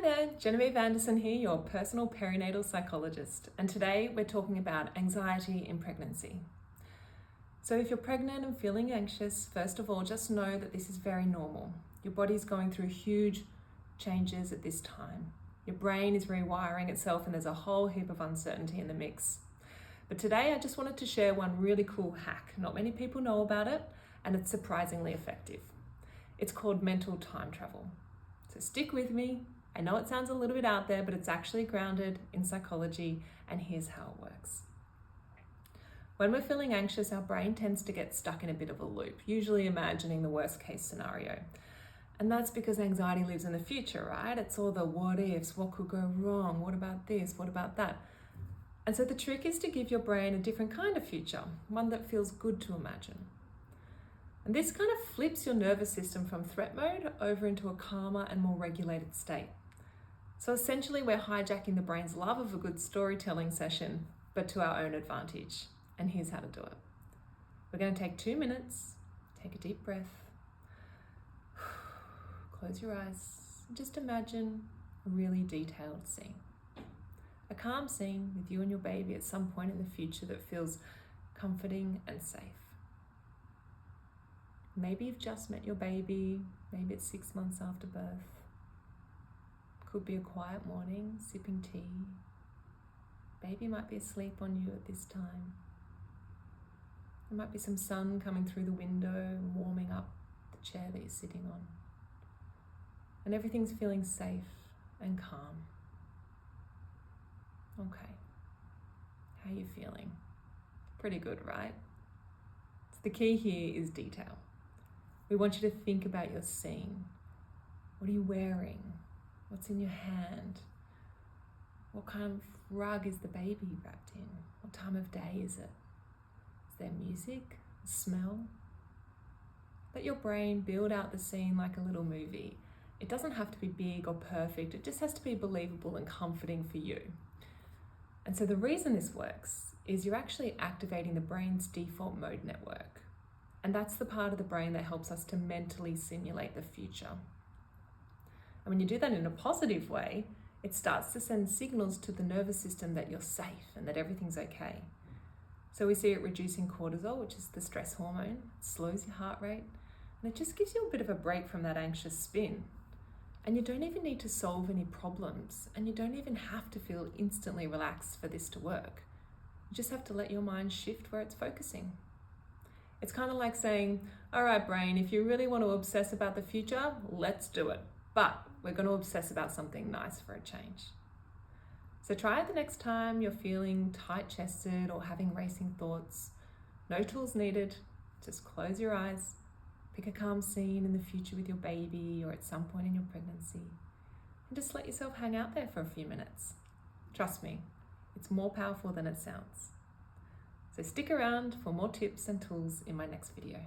Hi there, Genevieve Anderson here, your personal perinatal psychologist, and today we're talking about anxiety in pregnancy. So if you're pregnant and feeling anxious, first of all, just know that this is very normal. Your body's going through huge changes at this time. Your brain is rewiring itself and there's a whole heap of uncertainty in the mix. But today I just wanted to share one really cool hack. Not many people know about it, and it's surprisingly effective. It's called mental time travel. So stick with me. I know it sounds a little bit out there, but it's actually grounded in psychology, and here's how it works. When we're feeling anxious, our brain tends to get stuck in a bit of a loop, usually imagining the worst case scenario. And that's because anxiety lives in the future, right? It's all the what ifs, what could go wrong, what about this, what about that? And so the trick is to give your brain a different kind of future, one that feels good to imagine. And this kind of flips your nervous system from threat mode over into a calmer and more regulated state. So essentially we're hijacking the brain's love of a good storytelling session, but to our own advantage. And here's how to do it. We're going to take 2 minutes, take a deep breath, close your eyes, and just imagine a really detailed scene. A calm scene with you and your baby at some point in the future that feels comforting and safe. Maybe you've just met your baby, maybe it's 6 months after birth. Could be a quiet morning, sipping tea. Baby might be asleep on you at this time. There might be some sun coming through the window and warming up the chair that you're sitting on. And everything's feeling safe and calm. Okay, how are you feeling? Pretty good, right? So the key here is detail. We want you to think about your scene. What are you wearing? What's in your hand? What kind of rug is the baby wrapped in? What time of day is it? Is there music? Smell? Let your brain build out the scene like a little movie. It doesn't have to be big or perfect. It just has to be believable and comforting for you. And so the reason this works is you're actually activating the brain's default mode network. And that's the part of the brain that helps us to mentally simulate the future. And when you do that in a positive way, it starts to send signals to the nervous system that you're safe and that everything's okay. So we see it reducing cortisol, which is the stress hormone. It slows your heart rate, and it just gives you a bit of a break from that anxious spin. And you don't even need to solve any problems, and you don't even have to feel instantly relaxed for this to work. You just have to let your mind shift where it's focusing. It's kind of like saying, all right, brain, if you really want to obsess about the future, let's do it. But we're going to obsess about something nice for a change. So try it the next time you're feeling tight-chested or having racing thoughts. No tools needed. Just close your eyes. Pick a calm scene in the future with your baby or at some point in your pregnancy. And just let yourself hang out there for a few minutes. Trust me, it's more powerful than it sounds. So stick around for more tips and tools in my next video.